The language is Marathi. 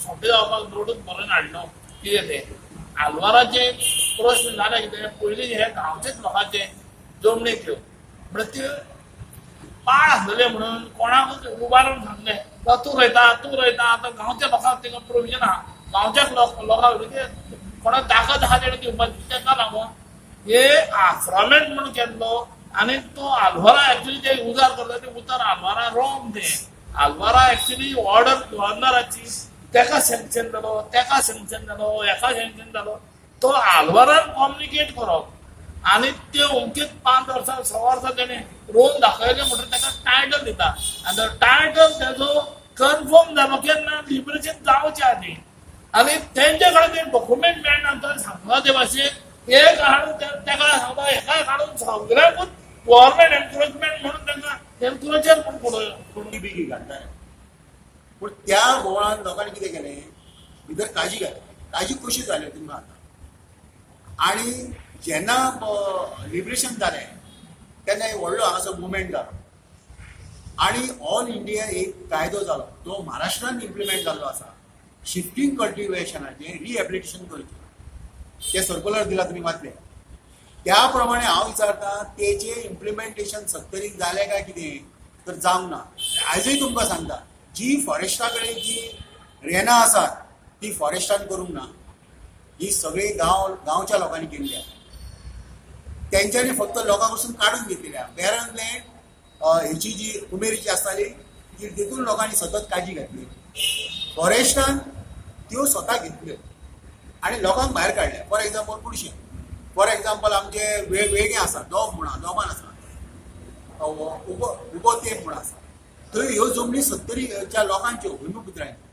फावटी जावपाक निवडून बरोवन हाडलो कितें तें आलवाराचे प्रश्न जाले कितें पयलीं हे गांवचेच लोकांचे जमणीक ह्यो म्हणून त्यो पाळ आसलेले म्हणून कोणाकूच उबारून सांगले तूं रोयता आतां गांवच्या लोकांक तिका प्रोविजन आहा गांवच्याच लोकांक कोणाक ताकद आहा तेणे दिवपाची तेका लागून हे आश्रमेंट म्हणून केल्लो आनी तो आलवारा एक्चुअली जे उजार करता ते उतर आलवारा रॉंग ते आलवारा एक्चुअली ऑर्डर गव्हर्नराची तेका सँक्शन जालो हेका सँक्शन जालो तो आलवारान कम्युनिकेट करप आनी ते अमकेच 5 वर्सां 6 वर्सां तेणे रोवन दाखयले म्हणून तेका टायटल दिता आनी टायटल तेजो कन्फर्म जालो केन्ना लिबरेशन जावचे आदी आनी तेंचे कडेन ते डॉक्युमेंट मेळना तो सांगता ते भाशेन एक हाडून तेका सांगता हेका काडून सगळ्यांकूच गव्हर्नमेंट एनक्रोचमेंट म्हणून तांकां एनक्रोचर म्हणून बेगी घालता पूण त्या बोवाळान लोकांनी कितें केलें भितर काजी घातली काजी कशी जाल्यो तुमकां आतां आनी जेन्ना लिबरेशन जालें तेन्ना एक व्हडलो हांगासर मुवमेंट जालो आनी ऑल इंडिया एक कायदो जालो तो महाराष्ट्रान इम्प्लिमेंट जाल्लो आसा शिफ्टिंग कल्टिवेशनाचें रिहेबिलिटेशन करचें तें सर्क्युलर दिला तुमी वाचलें त्या प्रमाणे हांव विचारता तेचें इम्प्लिमेंटेशन सत्तरीक जालें काय कितें तर जावंक ना आजूय तुमकां सांगता जी फॉरेस्टा कडेन जी रेनां आसात ती फॉरेस्टान करूंक ना ही सगळी गांवच्या लोकांनी केल्ली आसा तेंच्यांनी फक्त लोकां कडसून काडून घेतलेल्या बॅरन लँड हेची जी उमेरीची आसताली तितून लोकांनी सतत काजी घातली फॉरेस्टान त्यो स्वता घेतल्यो आनी लोकांक भायर काडल्या फॉर एग्जाम्पल कुडशें फॉर एग्जाम्पल आमचे वेगवेगळे आसा दोबान आसा उबो तेम म्हूण आसा थंय ह्यो जमनी 70च्या लोकांच्यो भुमिपुत्रांच्यो